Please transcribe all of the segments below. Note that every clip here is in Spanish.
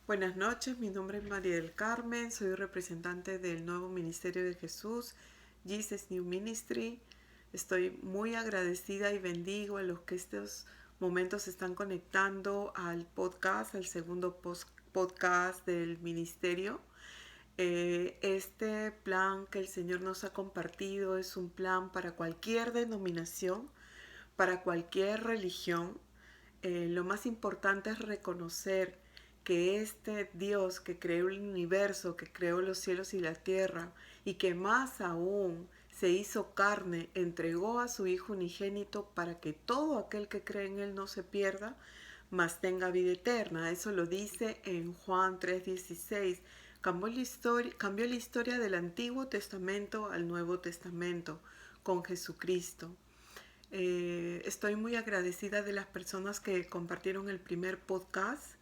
Buenas noches, mi nombre es María del Carmen, soy representante del Nuevo Ministerio de Jesús, Jesus New Ministry. Estoy muy agradecida y bendigo a los que estos momentos se están conectando al podcast, al segundo podcast del ministerio. Este plan que el Señor nos ha compartido es un plan para cualquier denominación, para cualquier religión. Lo más importante es reconocer que este Dios que creó el universo, que creó los cielos y la tierra, y que más aún se hizo carne, entregó a su Hijo unigénito para que todo aquel que cree en Él no se pierda, mas tenga vida eterna. Eso lo dice en Juan 3:16. Cambió la historia del Antiguo Testamento al Nuevo Testamento con Jesucristo. Estoy muy agradecida de las personas que compartieron el primer podcast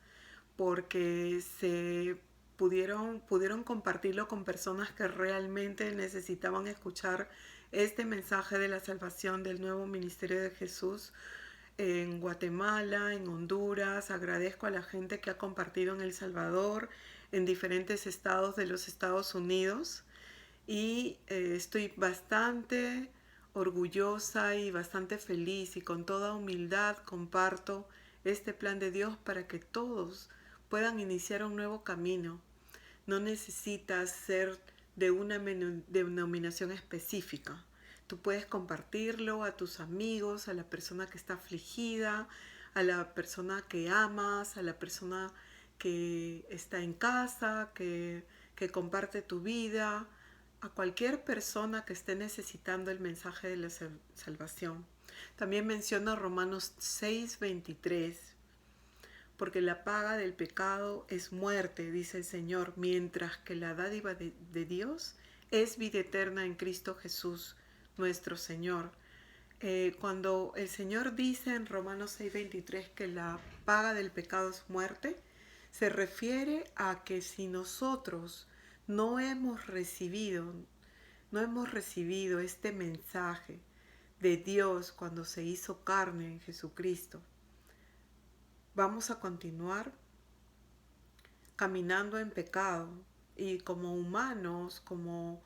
porque pudieron compartirlo con personas que realmente necesitaban escuchar este mensaje de la salvación del nuevo ministerio de Jesús en Guatemala, en Honduras. Agradezco a la gente que ha compartido en El Salvador, en diferentes estados de los Estados Unidos. Y estoy bastante orgullosa y bastante feliz y con toda humildad comparto este plan de Dios para que todos puedan iniciar un nuevo camino. No necesitas ser de una denominación específica. Tú puedes compartirlo a tus amigos, a la persona que está afligida, a la persona que amas, a la persona que está en casa, que comparte tu vida, a cualquier persona que esté necesitando el mensaje de la salvación. También menciona Romanos 6:23, porque la paga del pecado es muerte, dice el Señor, mientras que la dádiva de Dios es vida eterna en Cristo Jesús, nuestro Señor. Cuando el Señor dice en Romanos 6:23 que la paga del pecado es muerte, se refiere a que si nosotros no hemos recibido, no hemos recibido este mensaje de Dios cuando se hizo carne en Jesucristo, vamos a continuar caminando en pecado y como humanos, como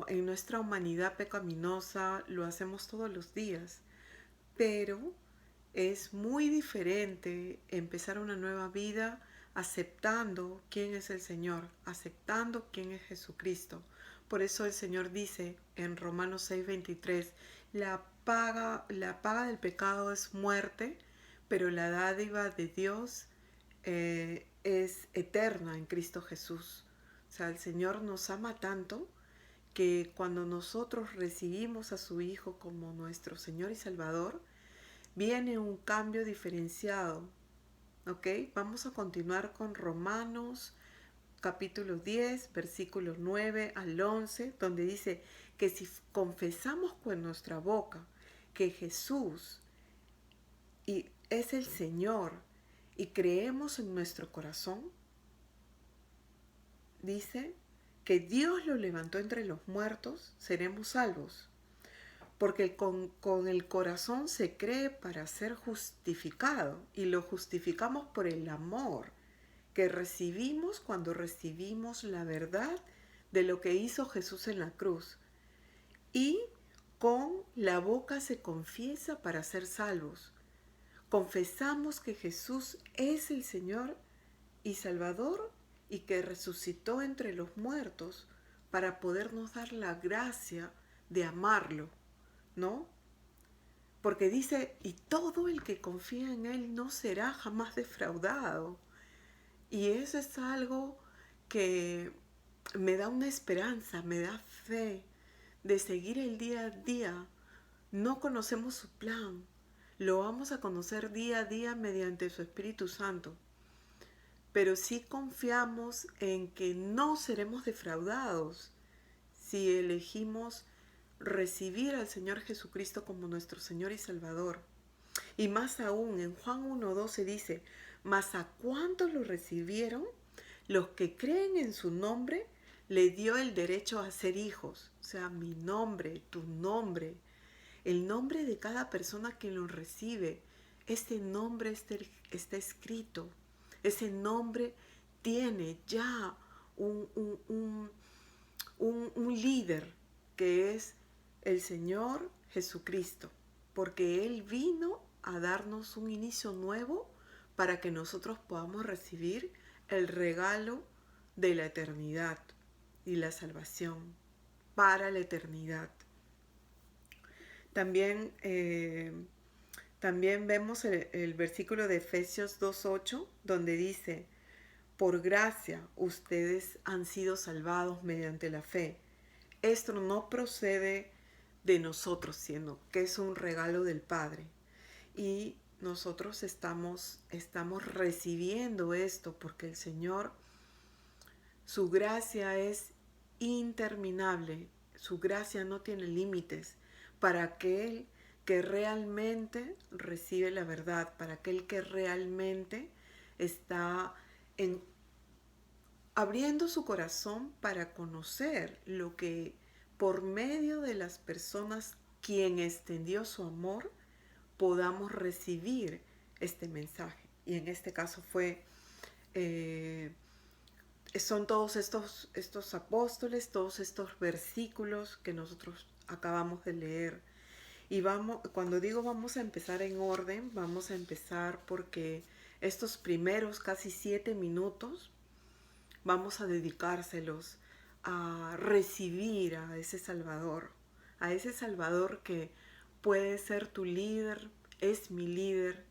en nuestra humanidad pecaminosa lo hacemos todos los días. Pero es muy diferente empezar una nueva vida aceptando quién es el Señor, aceptando quién es Jesucristo. Por eso el Señor dice en Romanos 6:23, la paga del pecado es muerte, pero la dádiva de Dios es eterna en Cristo Jesús. O sea, el Señor nos ama tanto que cuando nosotros recibimos a su Hijo como nuestro Señor y Salvador, viene un cambio diferenciado. ¿Ok? Vamos a continuar con Romanos capítulo 10, versículos 9 al 11, donde dice que si confesamos con nuestra boca que Jesús es el Señor y creemos en nuestro corazón, dice que Dios lo levantó entre los muertos, seremos salvos. Porque con el corazón se cree para ser justificado y lo justificamos por el amor que recibimos cuando recibimos la verdad de lo que hizo Jesús en la cruz. Y con la boca se confiesa para ser salvos. Confesamos que Jesús es el Señor y Salvador y que resucitó entre los muertos para podernos dar la gracia de amarlo, ¿no? Porque dice, y todo el que confía en Él no será jamás defraudado. Y eso es algo que me da una esperanza, me da fe de seguir el día a día. No conocemos su plan, lo vamos a conocer día a día mediante su Espíritu Santo. Pero sí confiamos en que no seremos defraudados si elegimos recibir al Señor Jesucristo como nuestro Señor y Salvador. Y más aún, en Juan 1:12 dice, mas a cuántos lo recibieron, los que creen en su nombre, le dio el derecho a ser hijos. O sea, mi nombre, tu nombre, el nombre de cada persona que lo recibe, ese nombre está escrito. Ese nombre tiene ya un líder que es el Señor Jesucristo, porque Él vino a darnos un inicio nuevo para que nosotros podamos recibir el regalo de la eternidad y la salvación para la eternidad. También, también vemos el versículo de Efesios 2:8, donde dice: por gracia ustedes han sido salvados mediante la fe. Esto no procede de nosotros, sino que es un regalo del Padre. Y nosotros estamos recibiendo esto porque el Señor, su gracia es interminable. Su gracia no tiene límites para aquel que realmente recibe la verdad, para aquel que realmente está abriendo su corazón para conocer lo que por medio de las personas quien extendió su amor podamos recibir este mensaje. Y en este caso son todos estos apóstoles, todos estos versículos que nosotros acabamos de leer. Y cuando digo vamos a empezar en orden, vamos a empezar porque estos primeros casi 7 minutos vamos a dedicárselos a recibir a ese Salvador que puede ser tu líder, es mi líder,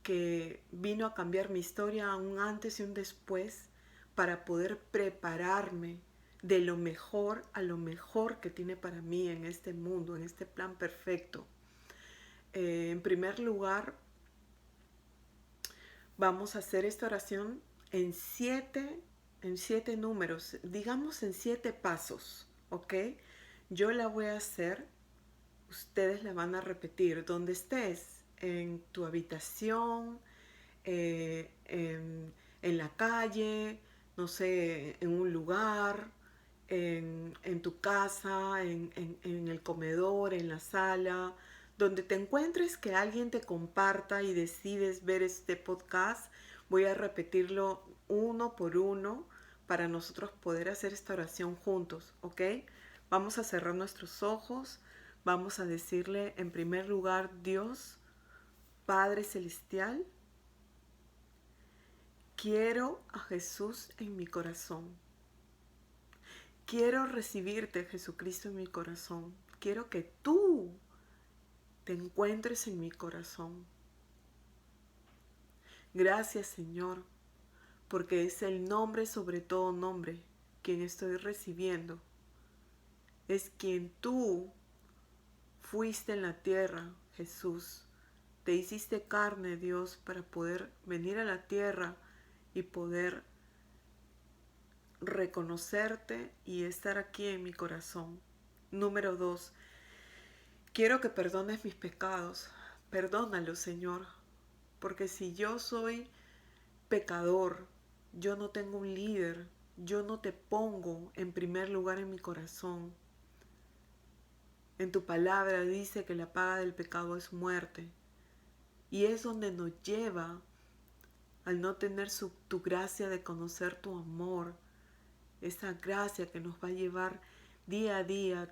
que vino a cambiar mi historia un antes y un después para poder prepararme de lo mejor a lo mejor que tiene para mí en este mundo, en este plan perfecto. En primer lugar, vamos a hacer esta oración en siete números, digamos en 7 pasos, ¿ok? Yo la voy a hacer, ustedes la van a repetir donde estés, en tu habitación, en la calle, no sé, en un lugar, en tu casa, en el comedor, en la sala, donde te encuentres que alguien te comparta y decides ver este podcast. Voy a repetirlo uno por uno para nosotros poder hacer esta oración juntos, ¿ok? Vamos a cerrar nuestros ojos, vamos a decirle en primer lugar: Dios, Padre Celestial, quiero a Jesús en mi corazón. Quiero recibirte, Jesucristo, en mi corazón. Quiero que tú te encuentres en mi corazón. Gracias, Señor, porque es el nombre sobre todo nombre quien estoy recibiendo. Es quien tú fuiste en la tierra, Jesús. Te hiciste carne, Dios, para poder venir a la tierra y poder reconocerte y estar aquí en mi corazón. Número 2. Quiero que perdones mis pecados. Perdónalos, Señor, porque si yo soy pecador, yo no tengo un líder, yo no te pongo en primer lugar en mi corazón. En tu palabra dice que la paga del pecado es muerte. Y es donde nos lleva al no tener tu gracia de conocer tu amor. Esa gracia que nos va a llevar día a día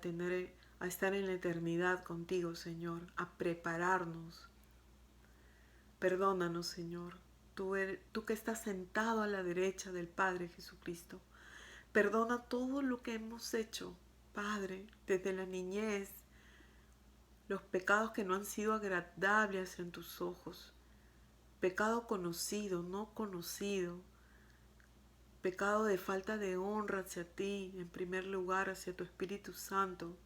a estar en la eternidad contigo, Señor, a prepararnos. Perdónanos, Señor, tú que estás sentado a la derecha del Padre Jesucristo. Perdona todo lo que hemos hecho, Padre, desde la niñez, los pecados que no han sido agradables en tus ojos, pecado conocido, no conocido, pecado de falta de honra hacia ti, en primer lugar hacia tu Espíritu Santo.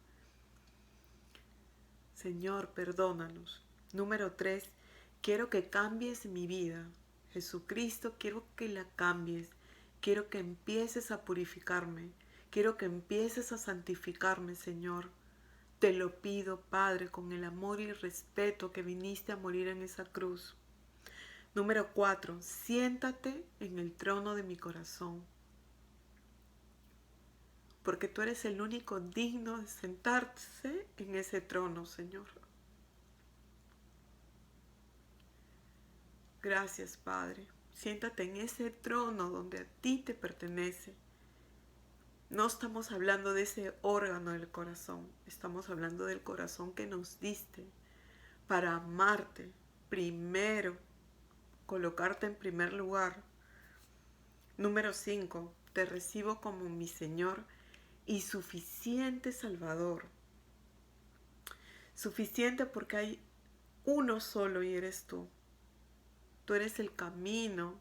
Señor, perdónanos. Número 3, quiero que cambies mi vida. Jesucristo, quiero que la cambies. Quiero que empieces a purificarme. Quiero que empieces a santificarme, Señor. Te lo pido, Padre, con el amor y respeto que viniste a morir en esa cruz. Número 4, siéntate en el trono de mi corazón. Porque tú eres el único digno de sentarse en ese trono, Señor. Gracias, Padre. Siéntate en ese trono donde a ti te pertenece. No estamos hablando de ese órgano del corazón, estamos hablando del corazón que nos diste para amarte primero, colocarte en primer lugar. Número 5, te recibo como mi Señor y suficiente Salvador. Suficiente porque hay uno solo y eres tú. Tú eres el camino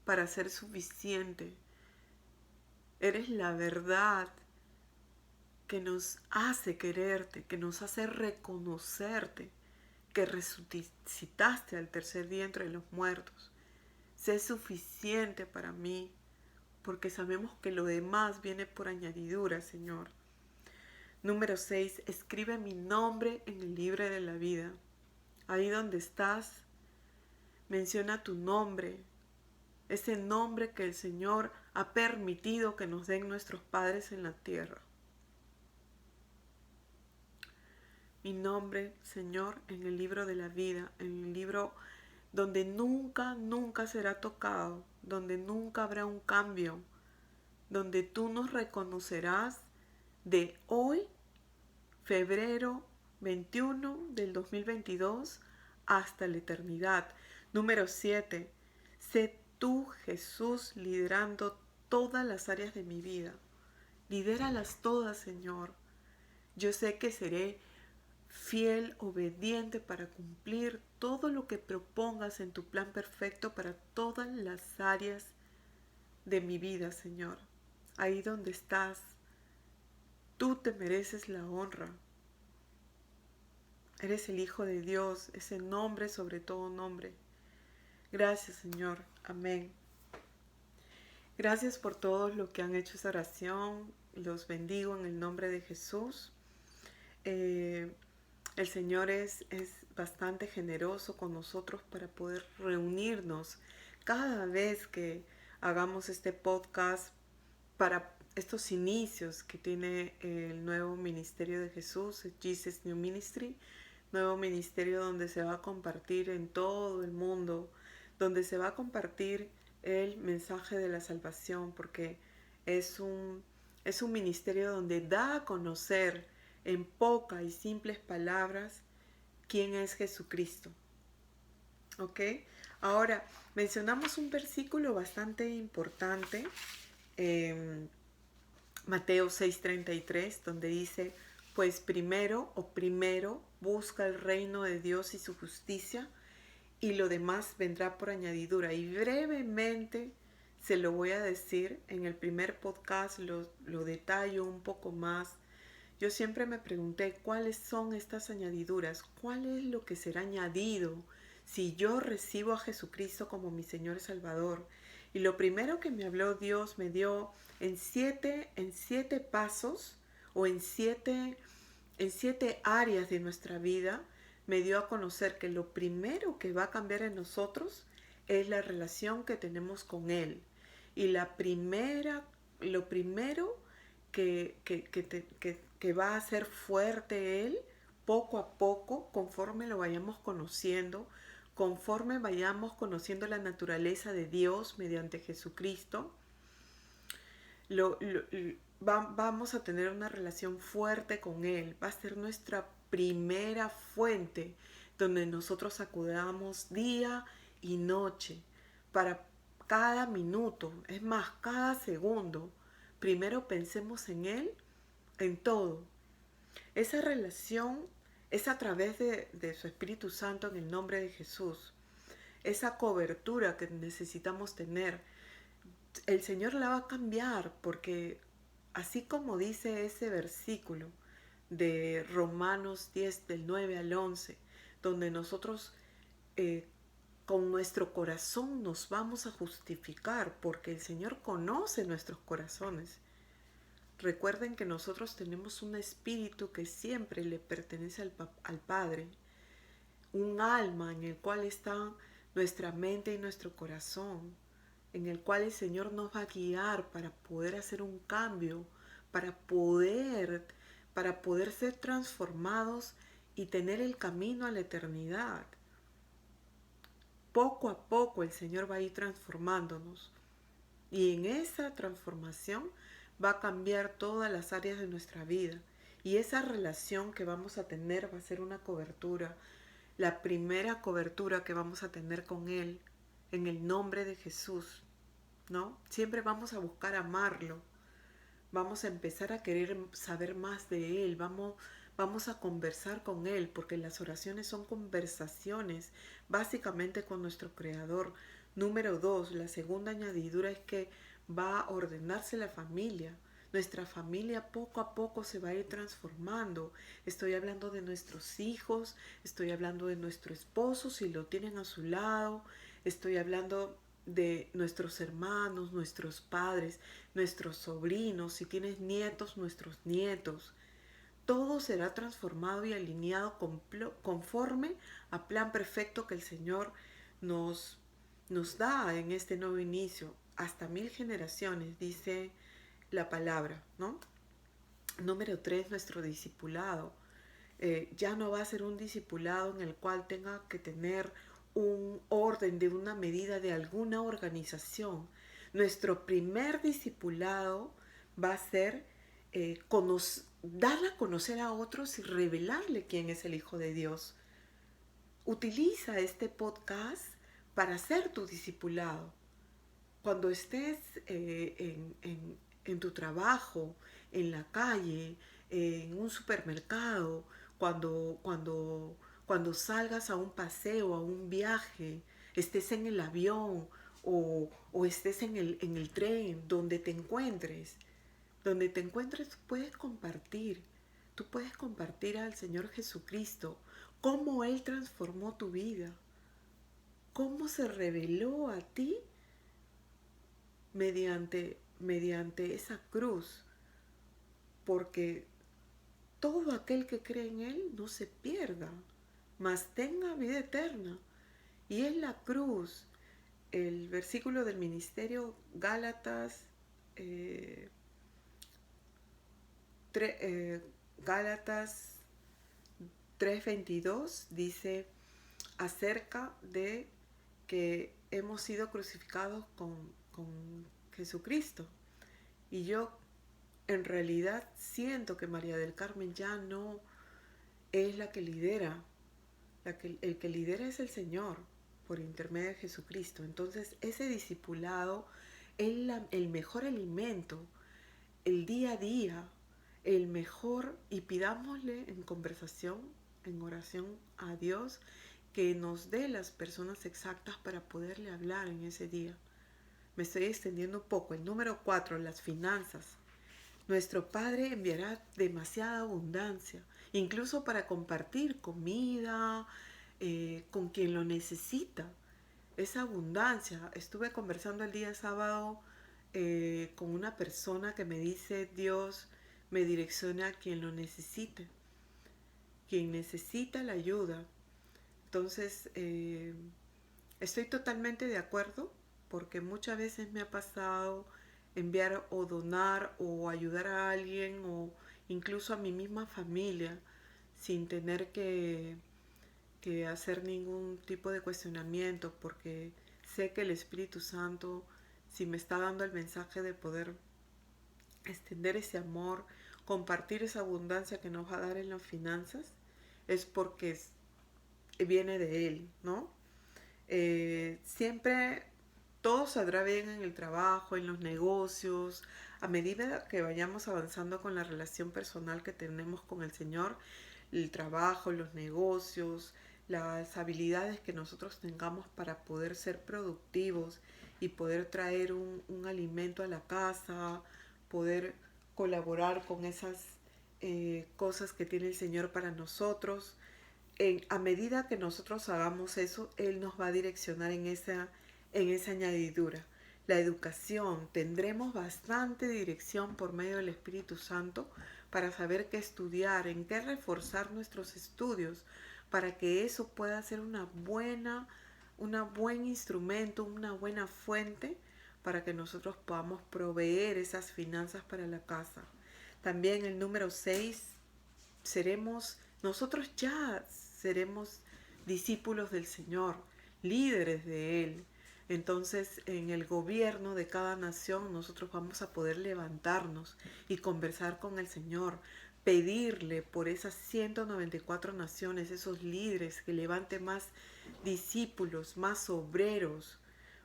para ser suficiente. Eres la verdad que nos hace quererte, que nos hace reconocerte, que resucitaste al tercer día entre los muertos. Sé suficiente para mí, porque sabemos que lo demás viene por añadidura, Señor. Número 6, escribe mi nombre en el libro de la vida. Ahí donde estás, menciona tu nombre, ese nombre que el Señor ha permitido que nos den nuestros padres en la tierra. Mi nombre, Señor, en el libro de la vida, en el libro donde nunca será tocado, donde nunca habrá un cambio, donde tú nos reconocerás de hoy, febrero 21 del 2022, hasta la eternidad. Número 7. Sé tú, Jesús, liderando todas las áreas de mi vida. Lidéralas todas, Señor. Yo sé que seré fiel, obediente para cumplir todo lo que propongas en tu plan perfecto para todas las áreas de mi vida, Señor. Ahí donde estás, tú te mereces la honra. Eres el Hijo de Dios, ese nombre sobre todo nombre. Gracias, Señor. Amén. Gracias por todos los que han hecho esa oración. Los bendigo en el nombre de Jesús. El Señor es bastante generoso con nosotros para poder reunirnos cada vez que hagamos este podcast para estos inicios que tiene el nuevo ministerio de Jesús, Jesus New Ministry, nuevo ministerio donde se va a compartir en todo el mundo, donde se va a compartir el mensaje de la salvación, porque es un ministerio donde da a conocer en pocas y simples palabras quién es Jesucristo. ¿Ok? Ahora, mencionamos un versículo bastante importante, Mateo 6:33, donde dice, pues primero busca el reino de Dios y su justicia, y lo demás vendrá por añadidura. Y brevemente se lo voy a decir, en el primer podcast lo detallo un poco más. Yo siempre me pregunté cuáles son estas añadiduras, cuál es lo que será añadido si yo recibo a Jesucristo como mi Señor y Salvador. Y lo primero que me habló Dios me dio en siete pasos o en siete áreas de nuestra vida, me dio a conocer que lo primero que va a cambiar en nosotros es la relación que tenemos con Él. Y lo primero que va a hacer fuerte Él, poco a poco, conforme lo vayamos conociendo, conforme vayamos conociendo la naturaleza de Dios mediante Jesucristo, vamos a tener una relación fuerte con Él. Va a ser nuestra primera fuente donde nosotros acudamos día y noche para cada minuto, es más, cada segundo. Primero pensemos en Él, en todo. Esa relación es a través de su Espíritu Santo en el nombre de Jesús. Esa cobertura que necesitamos tener, el Señor la va a cambiar, porque así como dice ese versículo de Romanos 10 del 9 al 11, donde nosotros con nuestro corazón nos vamos a justificar, porque el Señor conoce nuestros corazones. Recuerden que nosotros tenemos un espíritu que siempre le pertenece al Padre, un alma en el cual está nuestra mente y nuestro corazón, en el cual el Señor nos va a guiar para poder hacer un cambio, para poder ser transformados y tener el camino a la eternidad. poco a poco el Señor va a ir transformándonos. Y en esa transformación va a cambiar todas las áreas de nuestra vida. Y esa relación que vamos a tener va a ser una cobertura, la primera cobertura que vamos a tener con Él, en el nombre de Jesús, ¿no? Siempre vamos a buscar amarlo, vamos a empezar a querer saber más de Él, vamos a conversar con Él, porque las oraciones son conversaciones básicamente con nuestro Creador. Número 2, la segunda añadidura es que va a ordenarse la familia. Nuestra familia poco a poco se va a ir transformando. Estoy hablando de nuestros hijos, estoy hablando de nuestro esposo si lo tienen a su lado, estoy hablando de nuestros hermanos, nuestros padres, nuestros sobrinos, si tienes nietos, nuestros nietos. Todo será transformado y alineado conforme a plan perfecto que el Señor nos, nos da en este nuevo inicio. Hasta 1000 generaciones, dice la palabra, ¿no? Número 3, nuestro discipulado. Ya no va a ser un discipulado en el cual tenga que tener un orden de una medida de alguna organización. Nuestro primer discipulado va a ser darle a conocer a otros y revelarle quién es el Hijo de Dios. Utiliza este podcast para ser tu discipulado. Cuando estés en tu trabajo, en la calle, en un supermercado, cuando salgas a un paseo, a un viaje, estés en el avión o estés en el tren, donde te encuentres, tú puedes compartir al Señor Jesucristo, cómo Él transformó tu vida, cómo se reveló a ti mediante esa cruz, porque todo aquel que cree en Él no se pierda, mas tenga vida eterna. Y es la cruz, el versículo del ministerio Gálatas, Gálatas 3:22 dice acerca de que hemos sido crucificados con Jesucristo. Y yo en realidad siento que María del Carmen ya no es la que lidera. El que lidera es el Señor por intermedio de Jesucristo. Entonces ese discipulado es el mejor alimento, el día a día, el mejor, y pidámosle en conversación, en oración a Dios, que nos dé las personas exactas para poderle hablar en ese día. Me estoy extendiendo un poco. El número 4, las finanzas. Nuestro Padre enviará demasiada abundancia, incluso para compartir comida con quien lo necesita. Esa abundancia. Estuve conversando el día sábado con una persona que me dice, Dios me direcciona a quien lo necesite, quien necesita la ayuda. Entonces, estoy totalmente de acuerdo porque muchas veces me ha pasado enviar o donar o ayudar a alguien o incluso a mi misma familia sin tener que hacer ningún tipo de cuestionamiento porque sé que el Espíritu Santo, si me está dando el mensaje de poder extender ese amor, compartir esa abundancia que nos va a dar en las finanzas, es porque viene de Él, ¿no? Siempre todo saldrá bien en el trabajo, en los negocios, a medida que vayamos avanzando con la relación personal que tenemos con el Señor, el trabajo, los negocios, las habilidades que nosotros tengamos para poder ser productivos y poder traer un alimento a la casa, poder colaborar con esas cosas que tiene el Señor para nosotros. A medida que nosotros hagamos eso, Él nos va a direccionar en esa añadidura. La educación, tendremos bastante dirección por medio del Espíritu Santo para saber qué estudiar, en qué reforzar nuestros estudios, para que eso pueda ser un buen instrumento, una buena fuente para que nosotros podamos proveer esas finanzas para la casa. También el número 6, nosotros ya seremos discípulos del Señor, líderes de Él. Entonces, en el gobierno de cada nación, nosotros vamos a poder levantarnos y conversar con el Señor, pedirle por esas 194 naciones, esos líderes, que levante más discípulos, más obreros,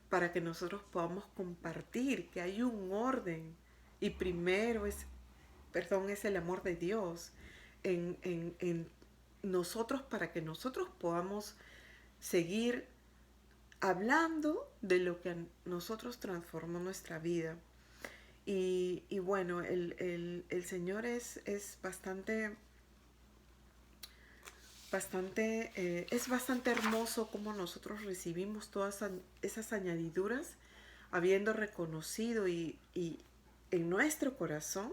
para que nosotros podamos compartir que hay un orden. Y primero es el amor de Dios en nosotros, para que nosotros podamos seguir hablando de lo que a nosotros transformó nuestra vida. Y bueno, el Señor es es bastante hermoso cómo nosotros recibimos todas esas añadiduras, habiendo reconocido y en nuestro corazón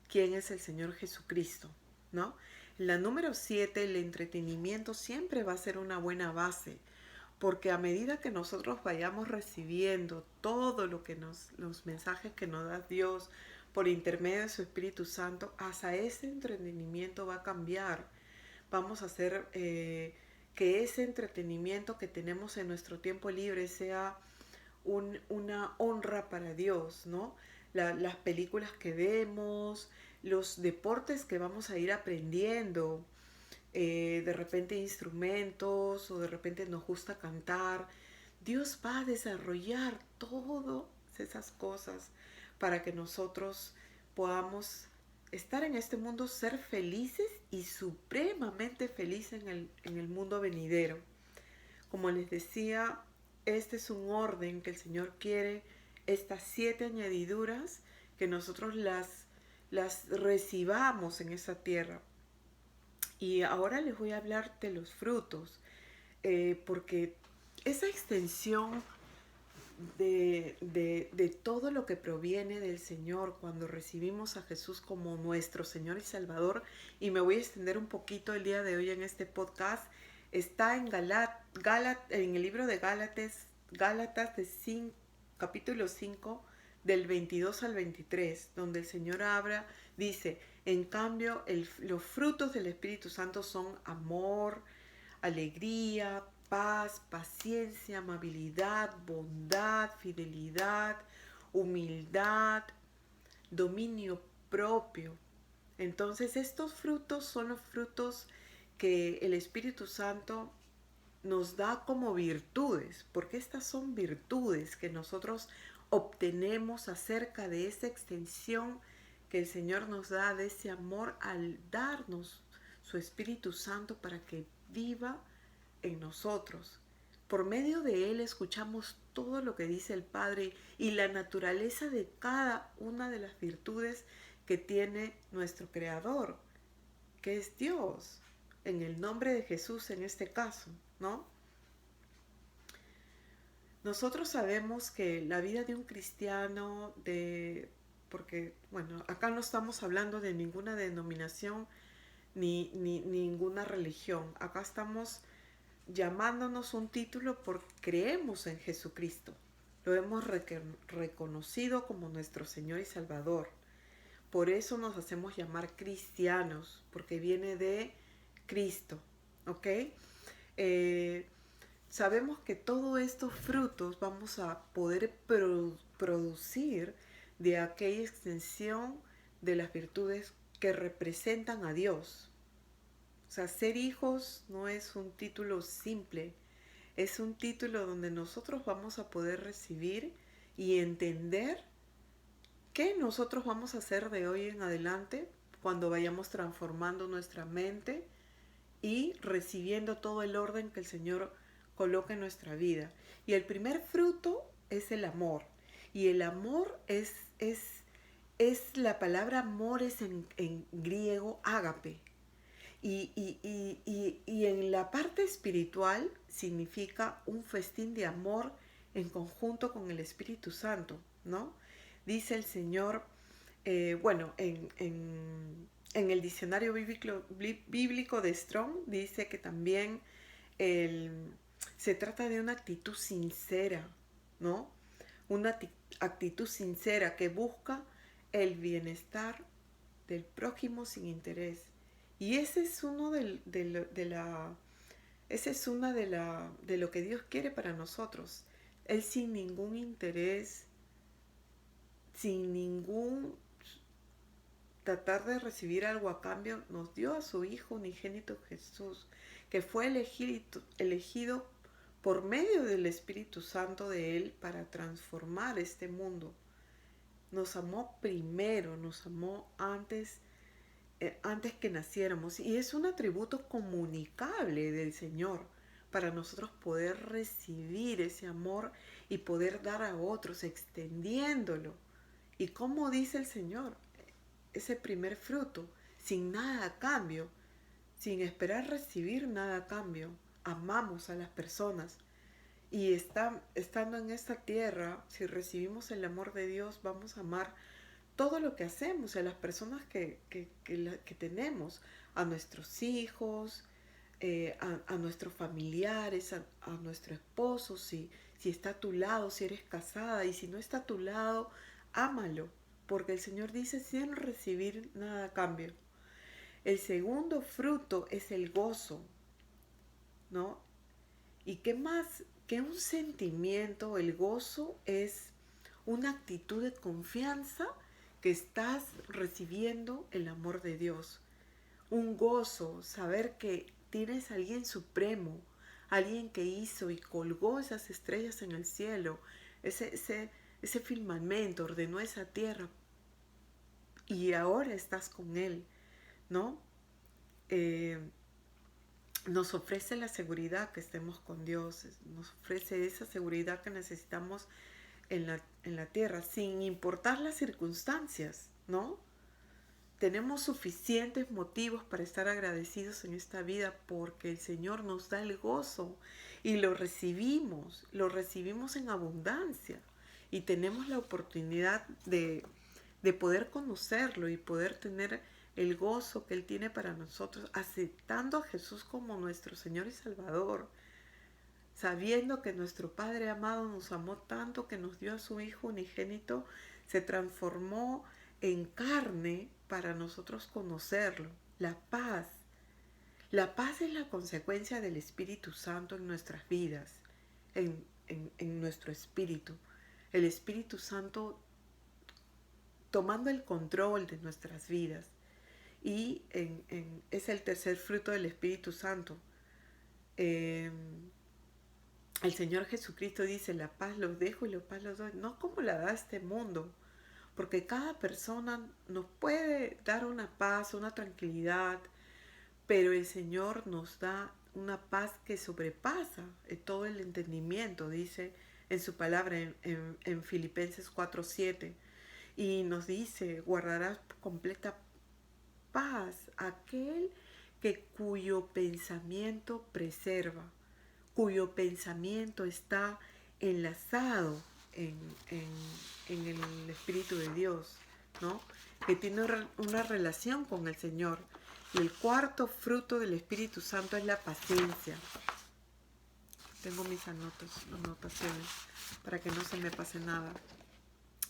quién es el Señor Jesucristo, ¿no? La número 7, el entretenimiento, siempre va a ser una buena base, porque a medida que nosotros vayamos recibiendo todo lo que los mensajes que nos da Dios por intermedio de su Espíritu Santo, hasta ese entretenimiento va a cambiar. Vamos a hacer que ese entretenimiento que tenemos en nuestro tiempo libre sea una honra para Dios, ¿no? Las películas que vemos, los deportes que vamos a ir aprendiendo, de repente instrumentos, o de repente nos gusta cantar. Dios va a desarrollar todas esas cosas para que nosotros podamos estar en este mundo, ser felices y supremamente felices en el mundo venidero. Como les decía, este es un orden que el Señor quiere, estas 7 añadiduras, que nosotros las recibamos en esa tierra. Y ahora les voy a hablar de los frutos, porque esa extensión de todo lo que proviene del Señor cuando recibimos a Jesús como nuestro Señor y Salvador, y me voy a extender un poquito el día de hoy en este podcast, está en en el libro de Gálatas capítulo 5, del 22 al 23, donde el Señor dice, en cambio, los frutos del Espíritu Santo son amor, alegría, paz, paciencia, amabilidad, bondad, fidelidad, humildad, dominio propio. Entonces, estos frutos son los frutos que el Espíritu Santo nos da como virtudes, porque estas son virtudes que nosotros obtenemos acerca de esa extensión que el Señor nos da, de ese amor, al darnos su Espíritu Santo para que viva en nosotros. Por medio de Él escuchamos todo lo que dice el Padre y la naturaleza de cada una de las virtudes que tiene nuestro Creador, que es Dios, en el nombre de Jesús en este caso, ¿no? Nosotros sabemos que la vida de un cristiano, porque, bueno, acá no estamos hablando de ninguna denominación ni ninguna religión. Acá estamos llamándonos un título porque creemos en Jesucristo. Lo hemos reconocido como nuestro Señor y Salvador. Por eso nos hacemos llamar cristianos, porque viene de Cristo, ¿ok? Sabemos que todos estos frutos vamos a poder producir de aquella extensión de las virtudes que representan a Dios. O sea, ser hijos no es un título simple, es un título donde nosotros vamos a poder recibir y entender qué nosotros vamos a hacer de hoy en adelante cuando vayamos transformando nuestra mente y recibiendo todo el orden que el Señor coloca en nuestra vida. Y el primer fruto es el amor. Y el amor es la palabra amor, es en griego ágape. Y en la parte espiritual significa un festín de amor en conjunto con el Espíritu Santo, ¿no? Dice el Señor, en el diccionario bíblico de Strong, dice que también se trata de una actitud sincera, ¿no? Una actitud sincera que busca el bienestar del prójimo sin interés. Y ese es uno Esa es una de lo que Dios quiere para nosotros. Él sin ningún interés, sin ningún tratar de recibir algo a cambio, nos dio a su Hijo unigénito Jesús, que fue elegido por medio del Espíritu Santo de Él para transformar este mundo. Nos amó primero, nos amó antes que naciéramos, y es un atributo comunicable del Señor para nosotros poder recibir ese amor y poder dar a otros extendiéndolo. Y como dice el Señor, ese primer fruto, sin nada a cambio, sin esperar recibir nada a cambio, amamos a las personas. Y estando en esta tierra, si recibimos el amor de Dios, vamos a amar todo lo que hacemos, a las personas que tenemos, a nuestros hijos, a nuestros familiares, a nuestro esposo, si está a tu lado, si eres casada, y si no está a tu lado, ámalo, porque el Señor dice sin recibir nada a cambio. El segundo fruto es el gozo, ¿no? ¿Y qué más que un sentimiento? El gozo es una actitud de confianza que estás recibiendo el amor de Dios. Un gozo, saber que tienes a alguien supremo, alguien que hizo y colgó esas estrellas en el cielo, ese firmamento, ordenó esa tierra y ahora estás con Él, ¿no? Eh, Nos ofrece la seguridad que estemos con Dios, nos ofrece esa seguridad que necesitamos en la tierra, sin importar las circunstancias, ¿no? Tenemos suficientes motivos para estar agradecidos en esta vida porque el Señor nos da el gozo y lo recibimos en abundancia y tenemos la oportunidad de poder conocerlo y poder tener el gozo que Él tiene para nosotros, aceptando a Jesús como nuestro Señor y Salvador, sabiendo que nuestro Padre amado nos amó tanto que nos dio a su Hijo unigénito, se transformó en carne para nosotros conocerlo. La paz. La paz es la consecuencia del Espíritu Santo en nuestras vidas, en nuestro espíritu. El Espíritu Santo tomando el control de nuestras vidas. Y es el tercer fruto del Espíritu Santo. El Señor Jesucristo dice, la paz los dejo y la paz los doy. No como la da este mundo, porque cada persona nos puede dar una paz, una tranquilidad, pero el Señor nos da una paz que sobrepasa todo el entendimiento, dice en su palabra en Filipenses 4:7. Y nos dice, guardarás completa paz aquel cuyo pensamiento preserva, cuyo pensamiento está enlazado en el Espíritu de Dios, ¿no? Que tiene una relación con el Señor. Y el cuarto fruto del Espíritu Santo es la paciencia. Tengo mis anotaciones para que no se me pase nada.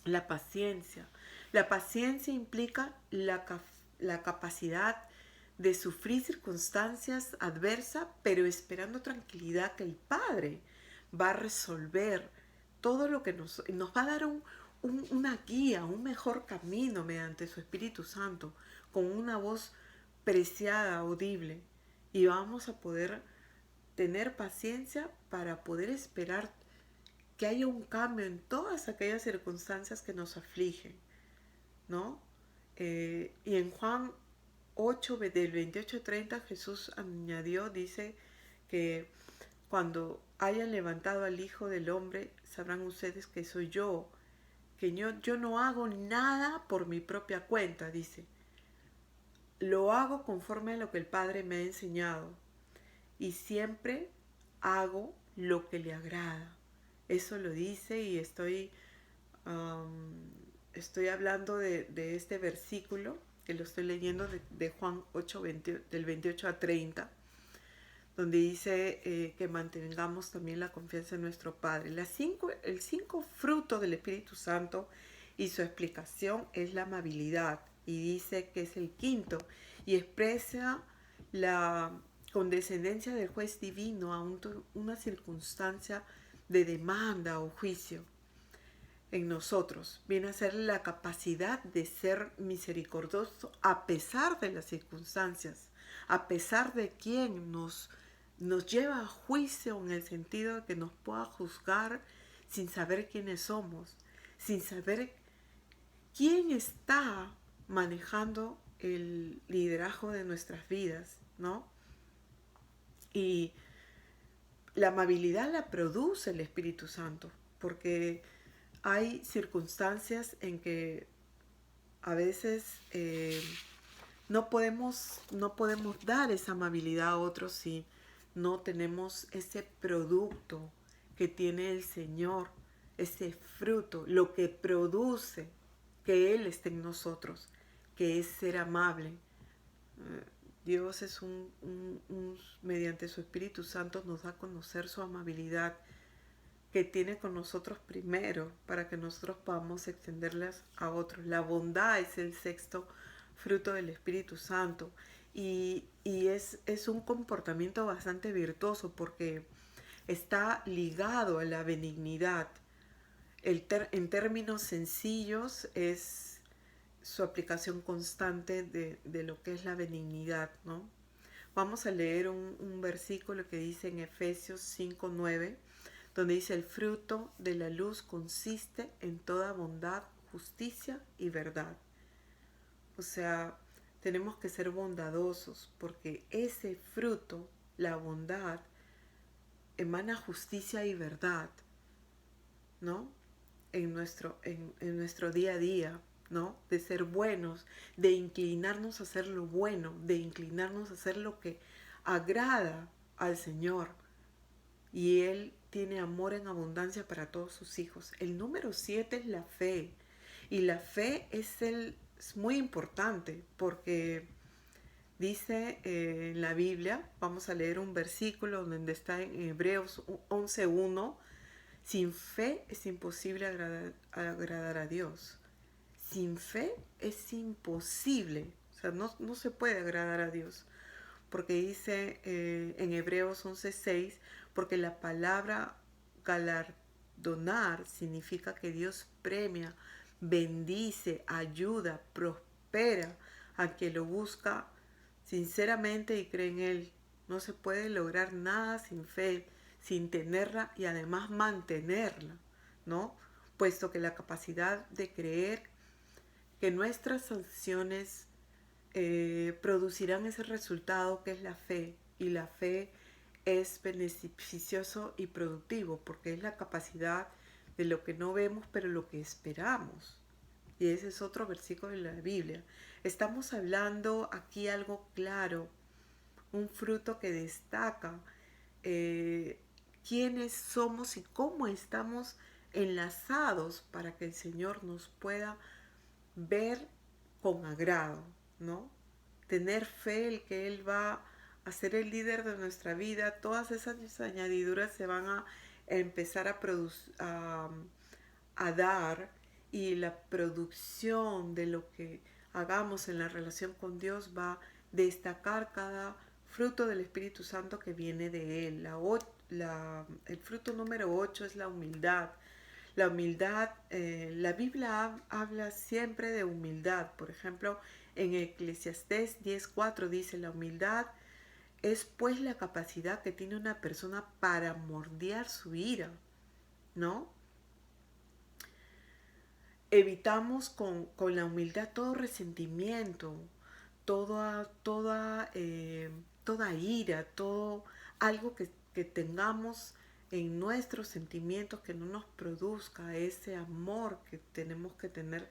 La paciencia. La paciencia implica la capacidad de sufrir circunstancias adversas, pero esperando tranquilidad que el Padre va a resolver todo lo que nos va a dar una guía, un mejor camino mediante su Espíritu Santo, con una voz preciada, audible. Y vamos a poder tener paciencia para poder esperar que haya un cambio en todas aquellas circunstancias que nos afligen, ¿no? Y en Juan 8, del 28 al 30, Jesús añadió, dice que cuando hayan levantado al Hijo del Hombre, sabrán ustedes que soy yo, que yo no hago nada por mi propia cuenta, dice. Lo hago conforme a lo que el Padre me ha enseñado y siempre hago lo que le agrada. Eso lo dice y estoy hablando de este versículo que lo estoy leyendo de Juan 8, del 28 a 30, donde dice que mantengamos también la confianza en nuestro Padre. El 5 fruto del Espíritu Santo y su explicación es la amabilidad, y dice que es el quinto y expresa condescendencia del juez divino a una circunstancia de demanda o juicio en nosotros. Viene a ser la capacidad de ser misericordioso a pesar de las circunstancias, a pesar de quien nos lleva a juicio, en el sentido de que nos pueda juzgar sin saber quiénes somos, sin saber quién está manejando el liderazgo de nuestras vidas, ¿no? Y la amabilidad la produce el Espíritu Santo, porque hay circunstancias en que a veces no podemos dar esa amabilidad a otros si no tenemos ese producto que tiene el Señor, ese fruto, lo que produce que Él esté en nosotros, que es ser amable. Dios es mediante su Espíritu Santo nos da a conocer su amabilidad que tiene con nosotros primero, para que nosotros podamos extenderlas a otros. La bondad es el sexto fruto del Espíritu Santo, y es un comportamiento bastante virtuoso porque está ligado a la benignidad. En términos sencillos es su aplicación constante de lo que es la benignidad, ¿no? Vamos a leer un versículo que dice en Efesios 5:9, donde dice: el fruto de la luz consiste en toda bondad, justicia y verdad. O sea, tenemos que ser bondadosos porque ese fruto, la bondad, emana justicia y verdad, ¿no? En nuestro día a día, ¿no? De ser buenos, de inclinarnos a hacer lo bueno, de inclinarnos a hacer lo que agrada al Señor. Y Él tiene amor en abundancia para todos sus hijos. El número 7 es la fe. Y la fe es muy importante porque dice en la Biblia, vamos a leer un versículo donde está en Hebreos 11:1, sin fe es imposible agradar a Dios. Sin fe es imposible, o sea, no se puede agradar a Dios. Porque dice en Hebreos 11:6, porque la palabra galardonar significa que Dios premia, bendice, ayuda, prospera a quien lo busca sinceramente y cree en Él. No se puede lograr nada sin fe, sin tenerla y además mantenerla, ¿no? Puesto que la capacidad de creer que nuestras acciones producirán ese resultado que es la fe, y la fe es beneficioso y productivo porque es la capacidad de lo que no vemos pero lo que esperamos. Y ese es otro versículo de la Biblia. Estamos hablando aquí algo claro, un fruto que destaca quiénes somos y cómo estamos enlazados para que el Señor nos pueda ver con agrado, ¿no? Tener fe en que Él va a ser el líder de nuestra vida. Todas esas añadiduras se van a empezar a dar, y la producción de lo que hagamos en la relación con Dios va a destacar cada fruto del Espíritu Santo que viene de Él. El fruto número 8 es la humildad. La humildad, la Biblia habla siempre de humildad. Por ejemplo, en Eclesiastés 10:4 dice: la humildad es pues la capacidad que tiene una persona para moldear su ira, ¿no? Evitamos con la humildad todo resentimiento, toda ira, todo algo que tengamos en nuestros sentimientos que no nos produzca ese amor que tenemos que tener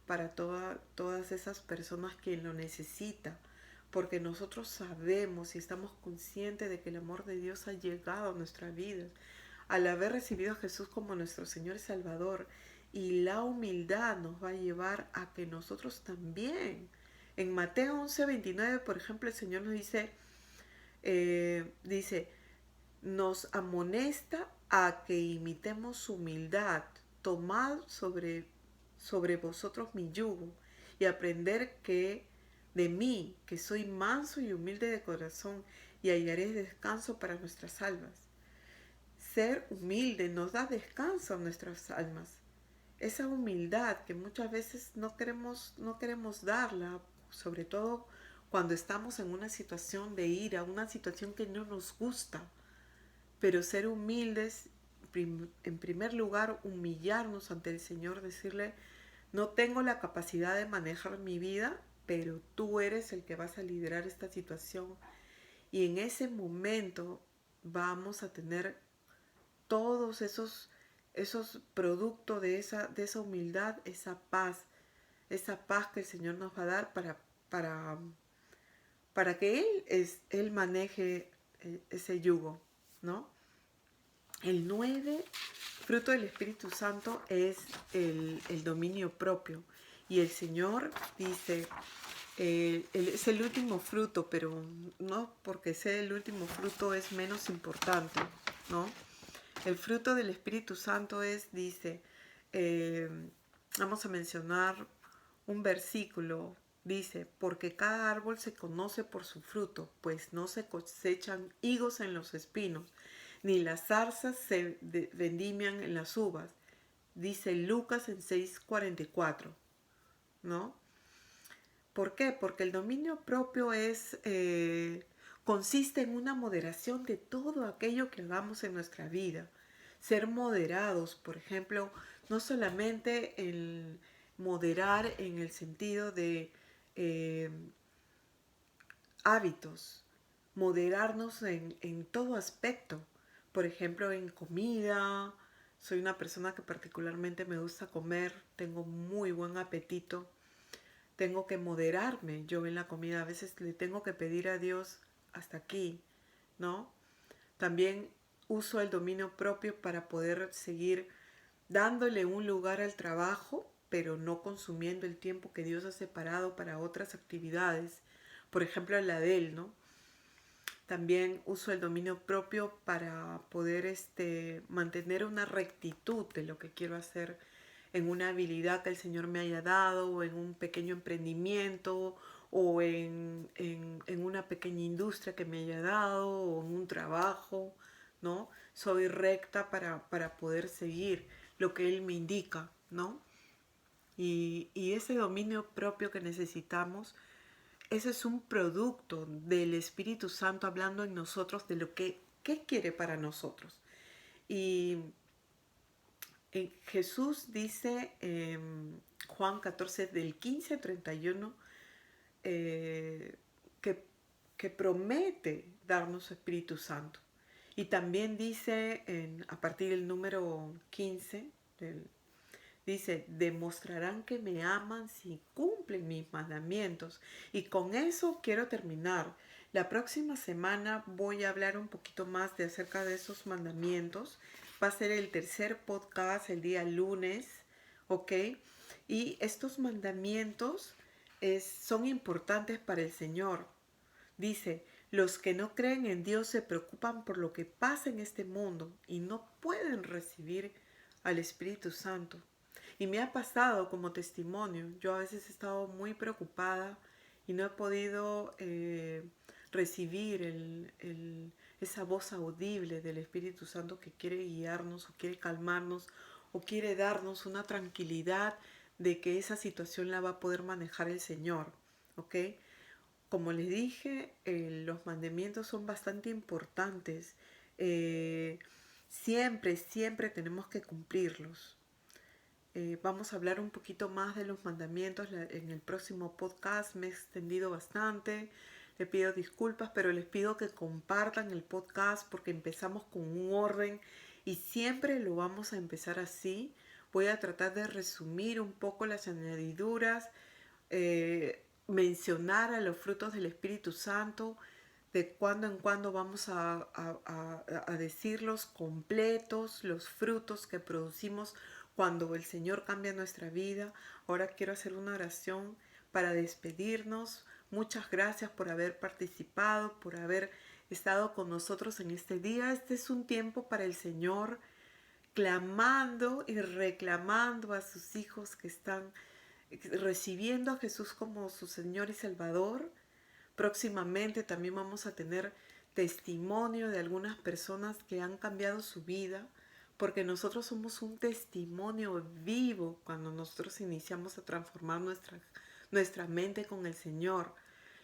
para todas esas personas que lo necesitan. Porque nosotros sabemos y estamos conscientes de que el amor de Dios ha llegado a nuestras vidas al haber recibido a Jesús como nuestro Señor y Salvador. Y la humildad nos va a llevar a que nosotros también, en Mateo 11:29, por ejemplo, el Señor nos dice, nos amonesta a que imitemos su humildad, tomad sobre vosotros mi yugo y aprender de mí, que soy manso y humilde de corazón, y hallaré descanso para nuestras almas. Ser humilde nos da descanso a nuestras almas. Esa humildad que muchas veces no queremos darla, sobre todo cuando estamos en una situación de ira, una situación que no nos gusta. Pero ser humildes, en primer lugar, humillarnos ante el Señor, decirle, no tengo la capacidad de manejar mi vida, pero tú eres el que vas a liderar esta situación. Y en ese momento vamos a tener todos esos productos de esa humildad, esa paz que el Señor nos va a dar para, para que Él maneje ese yugo, ¿no? El 9 fruto del Espíritu Santo es el dominio propio. Y el Señor dice, es el último fruto, pero no porque sea el último fruto es menos importante, ¿no? El fruto del Espíritu Santo dice, eh, vamos a mencionar un versículo, dice, porque cada árbol se conoce por su fruto, pues no se cosechan higos en los espinos, ni las zarzas se vendimian en las uvas, dice Lucas en 6:44, ¿no? ¿Por qué? Porque el dominio propio consiste en una moderación de todo aquello que hagamos en nuestra vida. Ser moderados, por ejemplo, no solamente el moderar en el sentido de eh, hábitos, moderarnos en todo aspecto. Por ejemplo, en comida. Soy una persona que particularmente me gusta comer, tengo muy buen apetito. Tengo que moderarme yo en la comida. A veces le tengo que pedir a Dios hasta aquí, ¿no? También uso el dominio propio para poder seguir dándole un lugar al trabajo, pero no consumiendo el tiempo que Dios ha separado para otras actividades. Por ejemplo, la de Él, ¿no? También uso el dominio propio para poder mantener una rectitud de lo que quiero hacer en una habilidad que el Señor me haya dado, o en un pequeño emprendimiento, o en una pequeña industria que me haya dado, o en un trabajo, ¿no? Soy recta para poder seguir lo que Él me indica, ¿no? Y ese dominio propio que necesitamos, ese es un producto del Espíritu Santo hablando en nosotros de lo que ¿qué quiere para nosotros? Y Jesús dice en Juan 14 del 15 al 31 eh, que, que promete darnos su Espíritu Santo. Y también dice a partir del número 15, dice, demostrarán que me aman si cumplen mis mandamientos. Y con eso quiero terminar. La próxima semana voy a hablar un poquito más de acerca de esos mandamientos. Va a ser el tercer podcast el día lunes, ¿ok? Y estos mandamientos son importantes para el Señor. Dice, los que no creen en Dios se preocupan por lo que pasa en este mundo y no pueden recibir al Espíritu Santo. Y me ha pasado como testimonio. Yo a veces he estado muy preocupada y no he podido recibir esa voz audible del Espíritu Santo que quiere guiarnos o quiere calmarnos o quiere darnos una tranquilidad de que esa situación la va a poder manejar el Señor. ¿Ok? Como les dije, los mandamientos son bastante importantes. Siempre tenemos que cumplirlos. Vamos a hablar un poquito más de los mandamientos en el próximo podcast. Me he extendido bastante. Les pido disculpas, pero les pido que compartan el podcast porque empezamos con un orden y siempre lo vamos a empezar así. Voy a tratar de resumir un poco las añadiduras, mencionar a los frutos del Espíritu Santo. De cuando en cuando vamos a decirlos completos, los frutos que producimos cuando el Señor cambia nuestra vida. Ahora quiero hacer una oración para despedirnos. Muchas gracias por haber participado, por haber estado con nosotros en este día. Este es un tiempo para el Señor, clamando y reclamando a sus hijos que están recibiendo a Jesús como su Señor y Salvador. Próximamente también vamos a tener testimonio de algunas personas que han cambiado su vida, porque nosotros somos un testimonio vivo cuando nosotros iniciamos a transformar nuestra mente con el Señor.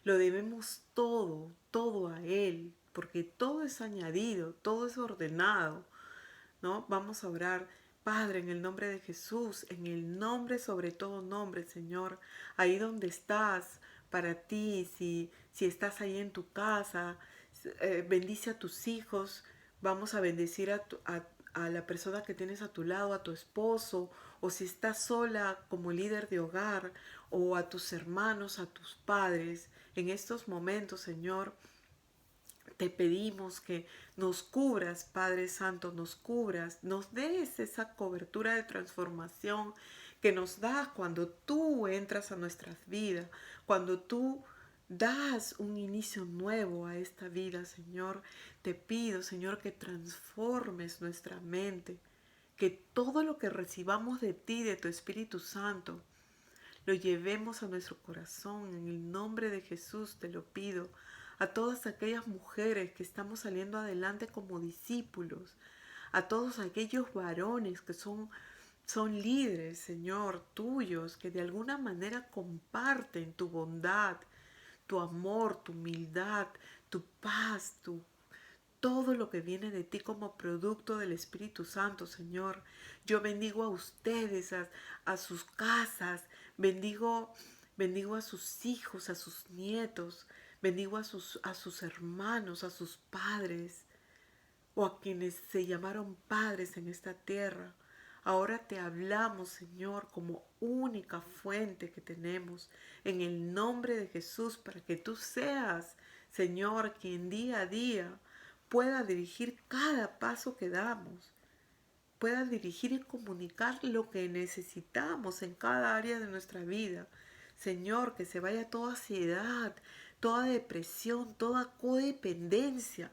Lo debemos todo a Él, porque todo es añadido, todo es ordenado, ¿no? Vamos a orar. Padre, en el nombre de Jesús, en el nombre sobre todo nombre, Señor, ahí donde estás, para ti, si estás ahí en tu casa, bendice a tus hijos, vamos a bendecir a la persona que tienes a tu lado, a tu esposo, o si estás sola como líder de hogar, o a tus hermanos, a tus padres, en estos momentos, Señor, te pedimos que nos cubras, Padre Santo, nos cubras, nos des esa cobertura de transformación que nos das cuando tú entras a nuestras vidas, cuando tú das un inicio nuevo a esta vida, Señor. Te pido, Señor, que transformes nuestra mente, que todo lo que recibamos de ti, de tu Espíritu Santo, lo llevemos a nuestro corazón. En el nombre de Jesús te lo pido. A todas aquellas mujeres que estamos saliendo adelante como discípulos, a todos aquellos varones que son líderes, Señor, tuyos, que de alguna manera comparten tu bondad, tu amor, tu humildad, tu paz, todo lo que viene de ti como producto del Espíritu Santo, Señor. Yo bendigo a ustedes, a sus casas, bendigo a sus hijos, a sus nietos, bendigo a sus hermanos, a sus padres, o a quienes se llamaron padres en esta tierra. Ahora te hablamos, Señor, como única fuente que tenemos, en el nombre de Jesús, para que tú seas, Señor, quien día a día pueda dirigir cada paso que damos, pueda dirigir y comunicar lo que necesitamos en cada área de nuestra vida. Señor, que se vaya toda ansiedad, toda depresión, toda codependencia,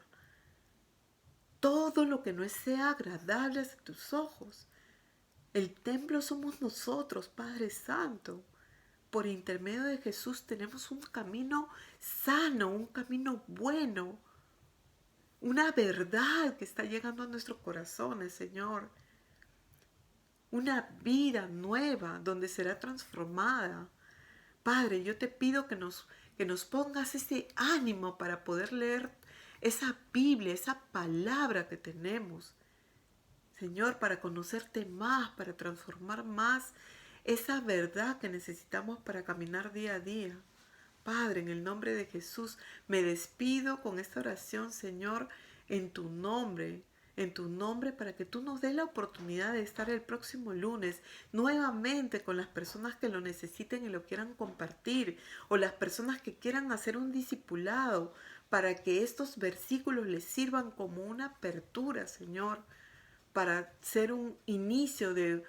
todo lo que no sea agradable a tus ojos. El templo somos nosotros, Padre Santo. Por intermedio de Jesús tenemos un camino sano, un camino bueno, una verdad que está llegando a nuestros corazones, Señor. Una vida nueva donde será transformada. Padre, yo te pido que nos pongas ese ánimo para poder leer esa Biblia, esa palabra que tenemos. Señor, para conocerte más, para transformar más esa verdad que necesitamos para caminar día a día. Padre, en el nombre de Jesús, me despido con esta oración, Señor, en tu nombre, para que tú nos des la oportunidad de estar el próximo lunes nuevamente con las personas que lo necesiten y lo quieran compartir, o las personas que quieran hacer un discipulado, para que estos versículos les sirvan como una apertura, Señor, para ser un inicio de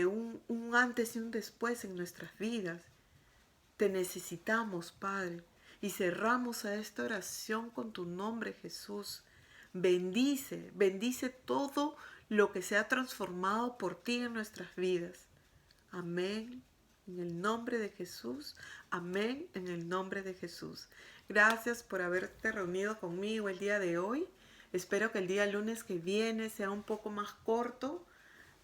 un antes y un después en nuestras vidas. Te necesitamos, Padre, y cerramos a esta oración con tu nombre, Jesús. Bendice todo lo que se ha transformado por ti en nuestras vidas. Amén. En el nombre de Jesús. Amén. En el nombre de Jesús. Gracias por haberte reunido conmigo el día de hoy. Espero que el día lunes que viene sea un poco más corto,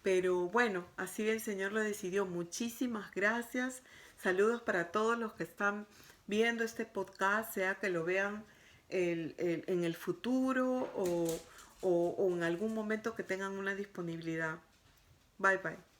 pero bueno, así el Señor lo decidió. Muchísimas gracias. Saludos para todos los que están viendo este podcast, sea que lo vean en el futuro o en algún momento que tengan una disponibilidad. Bye bye.